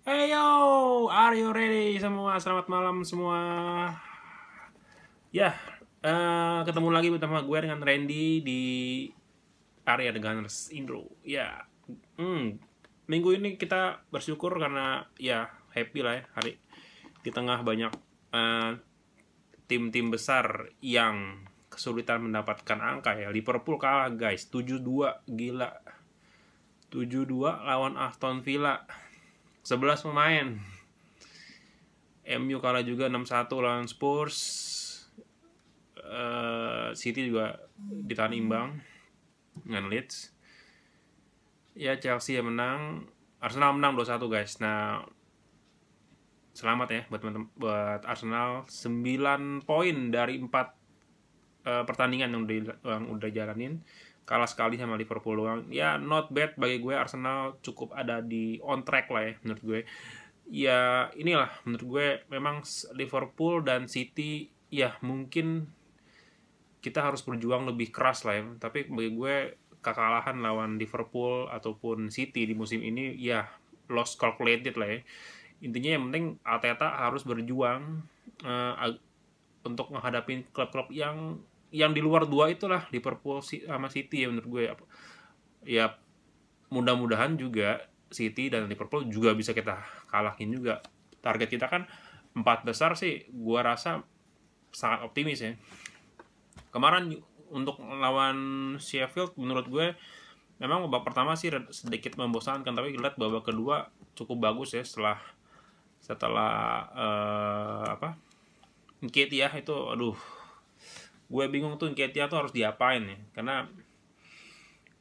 Hey yo, are you ready semua? Selamat malam semua. Ya, ketemu lagi bersama gue dengan Randy di area The Gunners Intro. Ya, minggu ini kita bersyukur karena ya happy lah ya hari di tengah banyak tim-tim besar yang kesulitan mendapatkan angka ya. Liverpool kalah guys, 7-2, gila. 7-2 lawan Aston Villa. 11 pemain. MU kalah juga 6-1 lawan Spurs. City juga ditahan imbang dengan Leeds. Ya, Chelsea yang menang. Arsenal menang 2-1 guys. Nah, selamat ya buat Arsenal. 9 poin dari 4 pertandingan yang udah jalanin. Kalah sekali sama Liverpool doang. Ya, not bad bagi gue. Arsenal cukup ada di on track lah ya menurut gue. Ya, inilah menurut gue memang Liverpool dan City ya mungkin kita harus berjuang lebih keras lah ya. Tapi bagi gue kekalahan lawan Liverpool ataupun City di musim ini ya lost calculated lah ya. Intinya yang penting Arteta harus berjuang untuk menghadapi klub-klub yang di luar dua itulah, Liverpool sama City ya menurut gue. Ya mudah-mudahan juga City dan Liverpool juga bisa kita kalahin juga. Target kita kan 4 besar sih, gua rasa sangat optimis ya. Kemarin untuk lawan Sheffield menurut gue memang babak pertama sih sedikit membosankan, tapi lihat babak kedua cukup bagus ya setelah Nketiah itu gue bingung tuh Nketiah tuh harus diapain ya, karena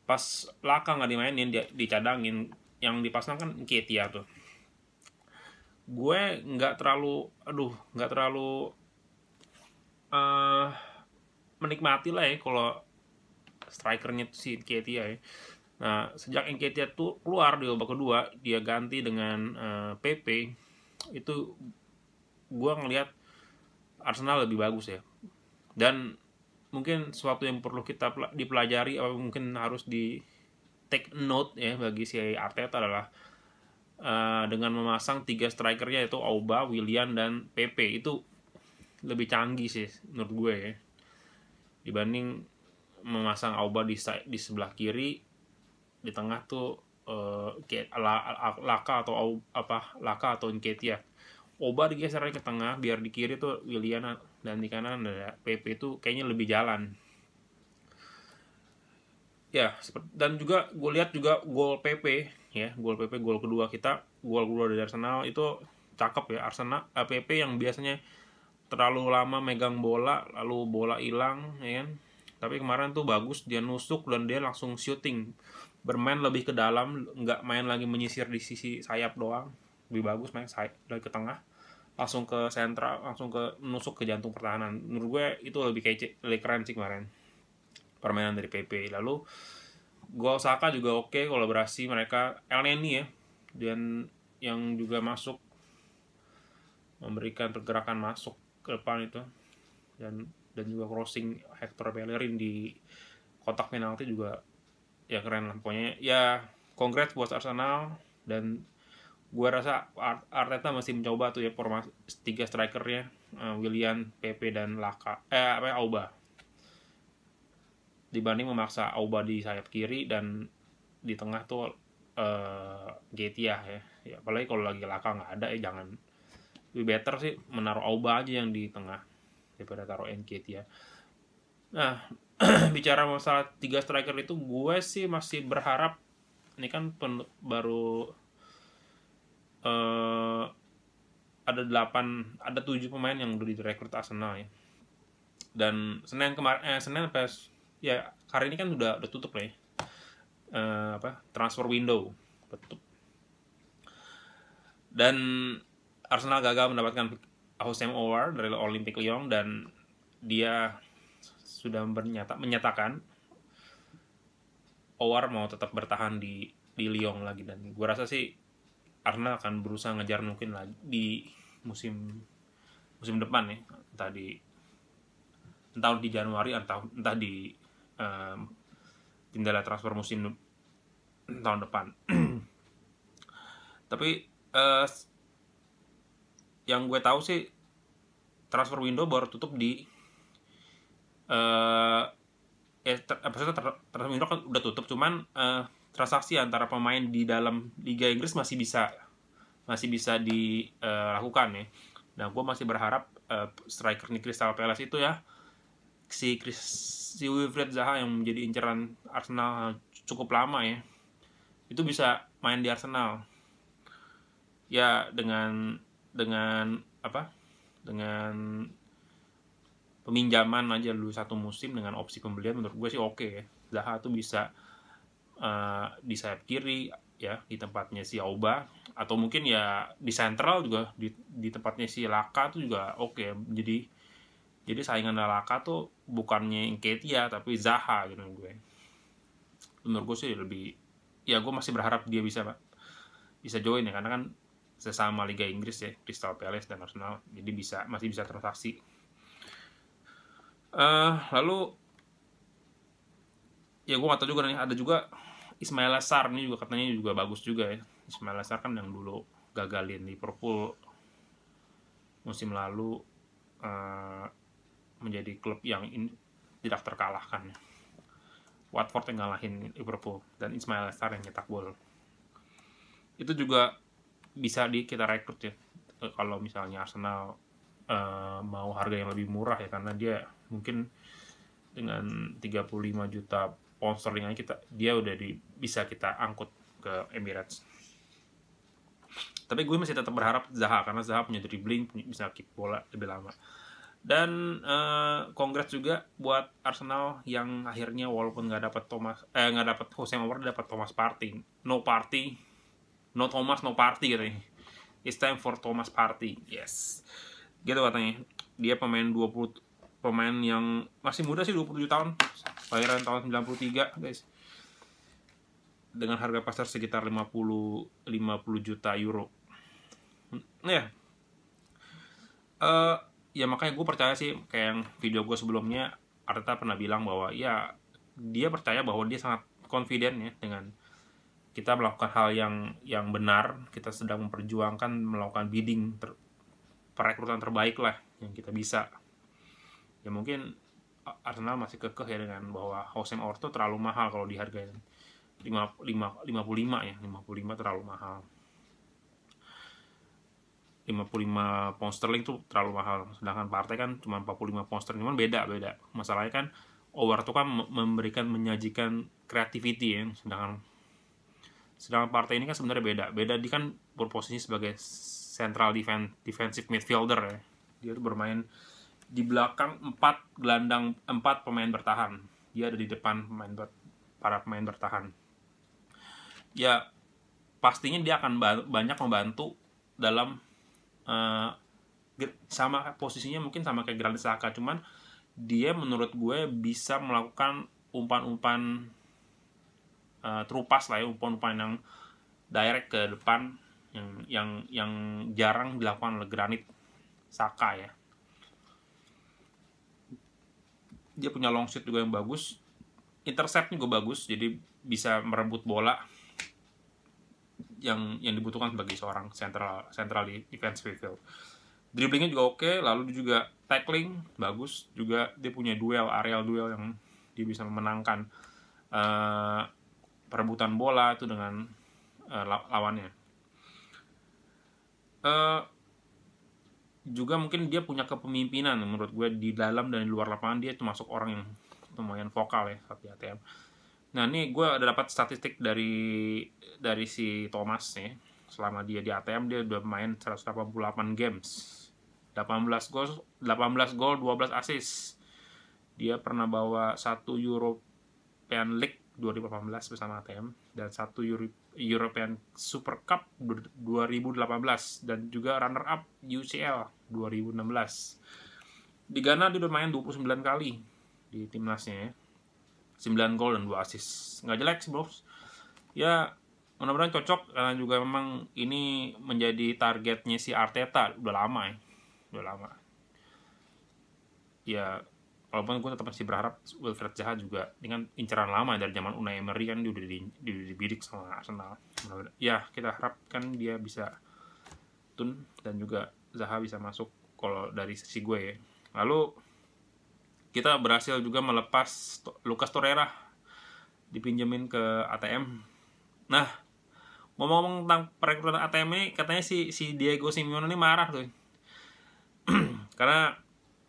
pas Laka nggak dimainin, dicadangin, yang dipasang kan Nketiah tuh. Gue nggak terlalu menikmati lah ya kalau strikernya tuh si Nketiah ya. Nah, sejak Nketiah tuh keluar di babak kedua, dia ganti dengan PP, itu gue ngelihat Arsenal lebih bagus ya. Dan mungkin sesuatu yang perlu kita dipelajari atau mungkin harus di take note ya bagi si Arteta adalah dengan memasang 3 strikernya yaitu Auba, Willian, dan PP itu lebih canggih sih menurut gue ya, dibanding memasang Auba di sebelah kiri, di tengah tuh Laka atau Nketiah. Auba digeser ke tengah biar di kiri tuh Willian, dan di kanan ada PP itu kayaknya lebih jalan. Ya, dan juga gue lihat juga gol PP ya, gol kedua kita, gol kedua dari Arsenal itu cakep ya. Arsenal PP yang biasanya terlalu lama megang bola lalu bola hilang ya kan, tapi kemarin tuh bagus, dia nusuk dan dia langsung shooting, bermain lebih ke dalam, nggak main lagi menyisir di sisi sayap doang, lebih bagus main sayap dari ke tengah langsung ke sentral, langsung ke nusuk ke jantung pertahanan. Menurut gue itu lebih keren sih kemarin permainan dari PP. Lalu gol Saka juga oke, kolaborasi mereka. Elneny ya, dan yang juga masuk memberikan pergerakan masuk ke depan itu, dan juga crossing Hector Bellerin di kotak penalti juga ya keren lah pokoknya ya. Congrats buat Arsenal, dan gue rasa Arteta masih mencoba tuh ya formasi 3 strikernya, Willian, PP, dan Auba, dibanding memaksa Auba di sayap kiri dan di tengah tuh Nketiah ya. Apalagi kalau lagi Laka nggak ada ya, jangan, lebih better sih menaruh Auba aja yang di tengah daripada taruh Nketiah. Nah, bicara masalah 3 striker itu, gue sih masih berharap, ini kan baru ada 7 pemain yang udah direkrut Arsenal ya. Dan Senin ya hari ini kan udah tutup lah ya, transfer window tutup, dan Arsenal gagal mendapatkan Houssem Aouar dari Olympique Lyon, dan dia sudah menyatakan Aouar mau tetap bertahan di Lyon lagi, dan gue rasa sih Arsenal akan berusaha ngejar mungkin lagi di musim depan ya, entah di Januari, entah di jendela transfer musim tahun depan. Tapi Yang gue tahu sih transfer window baru tutup di maksudnya transfer window kan udah tutup, cuman transaksi antara pemain di dalam Liga Inggris masih bisa dilakukan ya. Nah, gue masih berharap striker di Crystal Palace itu ya, si Wilfried Zaha yang menjadi inceran Arsenal cukup lama ya, itu bisa main di Arsenal ya, dengan apa, dengan peminjaman aja dulu 1 musim dengan opsi pembelian. Menurut gue sih oke ya. Zaha tuh bisa di sayap kiri ya, di tempatnya si Auba, atau mungkin ya di sentral juga, di tempatnya si Laka tuh juga oke. Jadi saingan Laka tuh bukannya Nketiah tapi Zaha gitu gue. Menurut gue sih lebih, ya gue masih berharap dia bisa join ya, karena kan sesama Liga Inggris ya, Crystal Palace dan Arsenal, jadi masih bisa transaksi. Lalu ya gue gak tahu juga nih, ada juga Ismaila Sarr ini juga katanya juga bagus juga ya. Ismaila Sarr kan yang dulu gagalin Liverpool musim lalu, menjadi klub yang tidak terkalahkan. Watford yang ngalahin Liverpool dan Ismaila Sarr yang nyetak gol. Itu juga bisa kita rekrut ya, kalau misalnya Arsenal mau harga yang lebih murah ya, karena dia mungkin dengan 35 juta pound sterling dia udah bisa kita angkut ke Emirates. Tapi gue masih tetap berharap Zaha, karena Zaha punya dribbling, bisa kick bola lebih lama. Dan congrats juga buat Arsenal yang akhirnya walaupun nggak dapat Jose Mourinho, dapat Thomas Partey. No Thomas, no party gitu. It's time for Thomas Partey. Yes. Gitu katanya. Dia pemain yang masih muda sih, 27 tahun. Lahiran tahun 93, guys. Dengan harga pasar sekitar 50 juta euro. Ya. Ya makanya gue percaya sih, kayak yang video gue sebelumnya, Arteta pernah bilang bahwa ya dia percaya bahwa dia sangat confident ya dengan kita melakukan hal yang benar. Kita sedang memperjuangkan melakukan bidding perekrutan terbaik lah yang kita bisa. Ya mungkin Arsenal masih kekeh ya dengan bahwa Jose Mourinho terlalu mahal kalau dihargain 55 ya, 55 terlalu mahal. 55 pound sterling tuh terlalu mahal, sedangkan Partey kan cuma 45 pound sterling. Cuman beda. Masalahnya kan Over tuh kan menyajikan creativity ya, sedangkan Partey ini kan sebenarnya beda. Dia kan berposisi sebagai central defensive midfielder ya. Dia tuh bermain di belakang 4 pemain bertahan. Dia ada di depan para pemain bertahan. Ya pastinya dia akan banyak membantu dalam sama posisinya mungkin sama kayak Granit Xhaka, cuman dia menurut gue bisa melakukan umpan-umpan terupas lah ya, umpan-umpan yang direct ke depan yang jarang dilakukan oleh Granit Xhaka ya. Dia punya long shoot juga yang bagus, intercept juga bagus, jadi bisa merebut bola yang dibutuhkan sebagai seorang central defensive midfield. Dribblingnya juga oke, lalu dia juga tackling bagus juga. Dia punya aerial duel yang dia bisa memenangkan perebutan bola itu dengan lawannya. Juga mungkin dia punya kepemimpinan menurut gue, di dalam dan di luar lapangan dia termasuk orang yang lumayan vokal ya saat di ATM. Nah ini gue ada dapat statistik dari si Thomas ya. Selama dia di ATM dia udah main 188 games, 18 gol, 12 assist. Dia pernah bawa 1 European League 2018 bersama ATM, dan 1 European Super Cup 2018, dan juga runner up UCL 2016. Di Ghana dia udah main 29 kali di timnasnya ya. 9 gol dan 2 assist. Nggak jelek sih, bros. Ya, mudah-mudahan cocok, karena juga memang ini menjadi targetnya si Arteta udah lama ya. Ya, walaupun gue tetap masih berharap Wilfried Zaha juga, ini kan inceran lama dari zaman Unai Emery kan, dia udah dibidik sama Arsenal. Ya, kita harapkan dia bisa Yotun, dan juga Zaha bisa masuk kalau dari sisi gue ya. Lalu kita berhasil juga melepas Lucas Torreira, dipinjemin ke ATM. Nah, ngomong-ngomong tentang perekrutan ATM ini, katanya si Diego Simeone ini marah tuh. Karena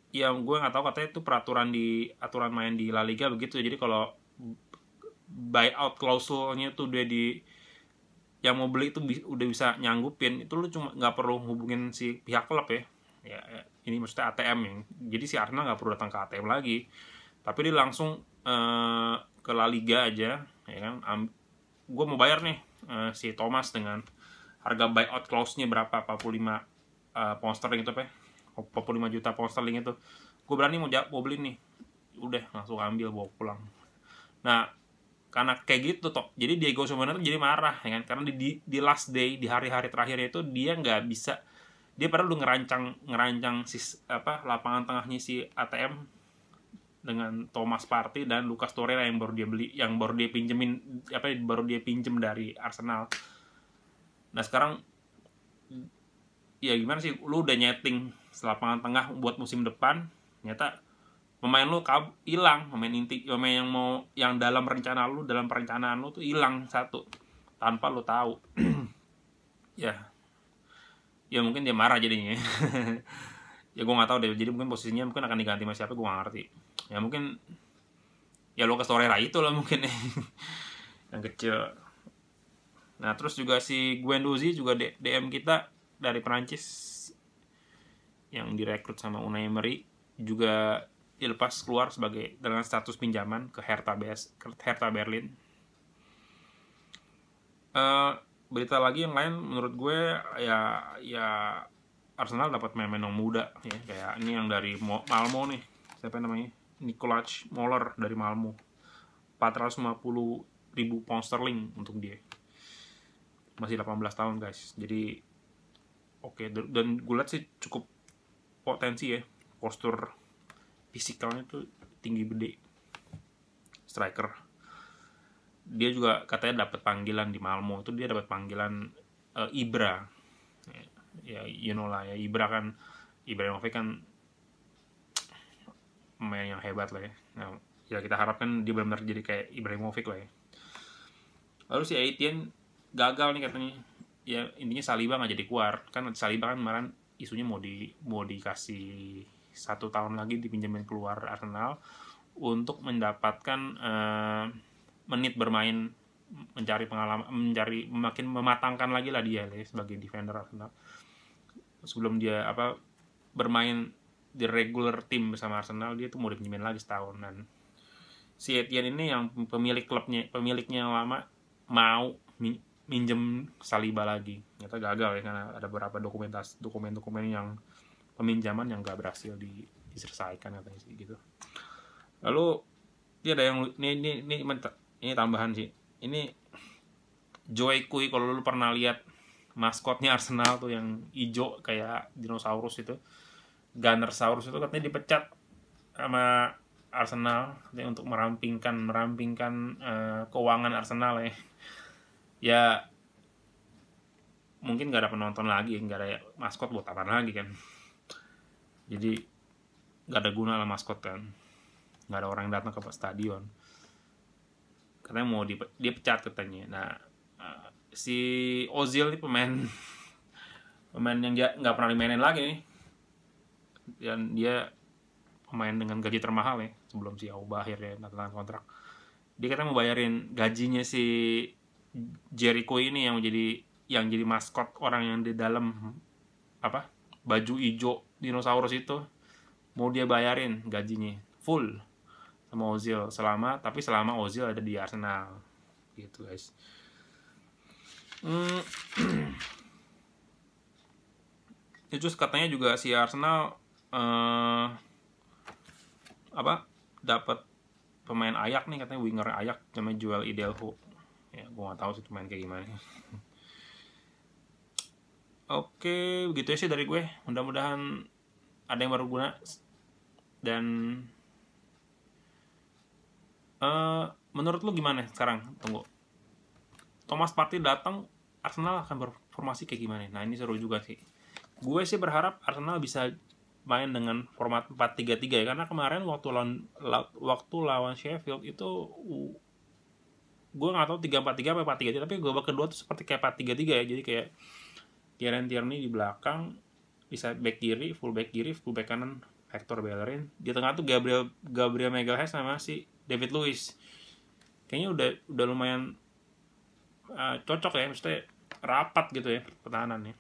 ya gue nggak tahu, katanya itu aturan main di La Liga begitu. Jadi kalau buyout klausulnya tuh dia yang mau beli itu udah bisa nyanggupin, itu lu cuma nggak perlu hubungin si pihak klub ya. Ini maksudnya ATM ya. Jadi si Arsenal nggak perlu datang ke ATM lagi, tapi dia langsung ke La Liga aja, ya kan. Gue mau bayar nih si Thomas dengan harga buyout clause-nya berapa, 45 pound sterling itu apa ya, 45 juta pound sterling itu. Gue berani mau beli nih, udah langsung ambil bawa pulang. Nah, karena kayak gitu toh, jadi Diego Simeone tuh jadi marah ya kan, karena di last day, di hari-hari terakhirnya itu dia nggak bisa, dia padahal udah ngerancang lapangan tengahnya si ATM dengan Thomas Partey dan Lucas Torreira yang baru dia beli, yang baru dia pinjem dari Arsenal. Nah sekarang ya gimana sih, lu udah nyeting lapangan tengah buat musim depan, ternyata pemain lu hilang, pemain yang dalam perencanaan lu tuh hilang satu tanpa lu tahu. ya mungkin dia marah jadinya. Ya gue nggak tahu deh, jadi mungkin posisinya akan diganti sama siapa, gue nggak ngerti. Ya mungkin ya Lucas Torreira itu lah mungkin yang kecil. Nah terus juga si Guendouzi juga DM kita dari Perancis yang direkrut sama Unai Emery, juga dilepas keluar dengan status pinjaman ke Hertha Berlin. Berita lagi yang lain menurut gue ya Arsenal dapat main-main yang muda ya, kayak ini yang dari Malmo nih, siapa namanya, Nicolas Moller dari Malmo, 450.000 pound sterling untuk dia, masih 18 tahun guys. Jadi oke, dan gue lihat sih cukup potensi ya, postur fisikalnya tuh tinggi gede, striker. Dia juga katanya dapat panggilan di Malmo, itu dia dapat panggilan Ibra ya, you know lah ya, Ibrahimovic kan pemain yang hebat lah ya. Nah, ya kita harapkan dia benar-benar jadi kayak Ibrahimovic lah ya. Lalu si Etienne gagal nih katanya, ya intinya Saliba nggak jadi keluar kan. Saliba kan kemarin isunya mau dikasih 1 tahun lagi, dipinjemin keluar Arsenal untuk mendapatkan menit bermain, mencari pengalaman, makin mematangkan lagi lah dia sebagai defender Arsenal sebelum dia bermain di regular tim bersama Arsenal. Dia tuh mau dipinjemin lagi setahun. Dan si Etienne ini yang pemiliknya yang lama mau minjem Saliba lagi, ternyata gagal ya, karena ada beberapa dokumen yang peminjaman yang gak berhasil diselesaikan katanya sih gitu. Lalu dia ada yang ini tambahan sih, ini Joe Kui, kalau lu pernah lihat maskotnya Arsenal tuh yang hijau kayak dinosaurus itu, Gunnersaurus itu, katanya dipecat sama Arsenal untuk merampingkan keuangan Arsenal ya. Ya mungkin gak ada penonton lagi, gak ada maskot, buat apa lagi kan. Jadi gak ada guna lah maskot kan, gak ada orang yang datang ke stadion. Katanya mau dia pecat katanya. Nah si Ozil ini pemain yang nggak pernah dimainin lagi nih, dan dia pemain dengan gaji termahal ya sebelum si Auba akhirnya tanda kontrak. Dia katanya mau bayarin gajinya si Jericho ini yang jadi maskot, orang yang di dalam baju hijau dinosaurus itu, mau dia bayarin gajinya full sama Ozil selama Ozil ada di Arsenal gitu guys. Terus katanya juga si Arsenal dapat pemain Ajax nih, katanya winger Ajax namanya Joel Idelho. Ya gue nggak tahu sih pemain kayak gimana. Oke, begitu sih dari gue. Mudah-mudahan ada yang berguna. Dan menurut lu gimana sekarang? Tunggu, Thomas Partey datang, Arsenal akan berformasi kayak gimana? Nah ini seru juga sih. gue sih berharap Arsenal bisa main dengan format 4-3-3 ya, karena kemarin waktu lawan Sheffield itu gue nggak tahu 3-4-3 apa 4-3-3, tapi gue babak kedua tuh seperti kayak 4-3-3 ya. Jadi kayak Kieran Tierney di belakang, bisa back kiri, full back kanan Hector Bellerin, di tengah tuh Gabriel Magalhaes sama si David Luiz. Kayaknya udah lumayan cocok ya, maksudnya rapat gitu ya pertahanannya.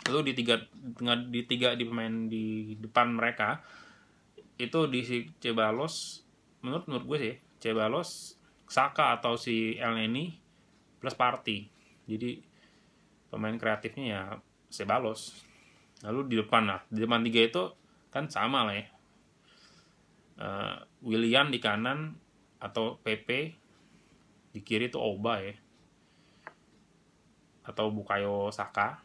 Lalu di pemain di depan mereka itu di si Ceballos, menurut gue sih Ceballos, Saka atau si Elneny plus Partey. Jadi pemain kreatifnya ya Ceballos. Lalu di depan tiga itu kan sama lah ya, Willian di kanan atau Pepe, di kiri itu Oba ya, atau Bukayo Saka,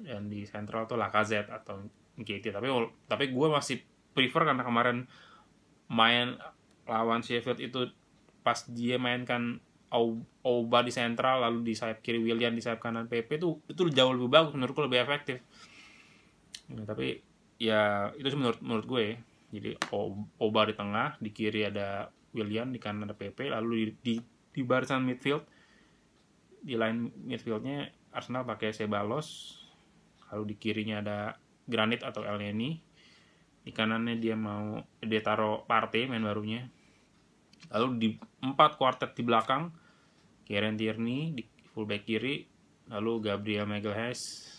dan di sentral tuh Lacazette atau Nketiah. Tapi gue masih prefer, karena kemarin main lawan Sheffield itu pas dia mainkan Oba di sentral, lalu di sayap kiri Willian, di sayap kanan Pepe, itu jauh lebih bagus, menurutku lebih efektif. Nah, tapi ya itu sih menurut gue ya. Jadi Oba di tengah, di kiri ada Willian, di kanan ada Pepe, lalu di barisan midfield, di line midfieldnya Arsenal pakai Ceballos, lalu di kirinya ada Granit atau Elneny, di kanannya dia taruh Partey, main barunya. Lalu di 4 quartet di belakang, Kieran Tierney di fullback kiri, lalu Gabriel Magalhaes,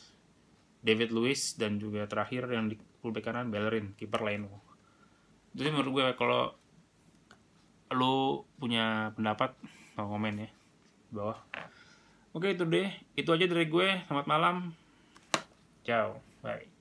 David Luiz, dan juga terakhir yang di fullback kanan Bellerin, kiper Leno. Itu sih menurut gue. Kalau lu punya pendapat, mau komen ya di bawah. Oke, itu aja dari gue. Selamat malam. Ciao, bye.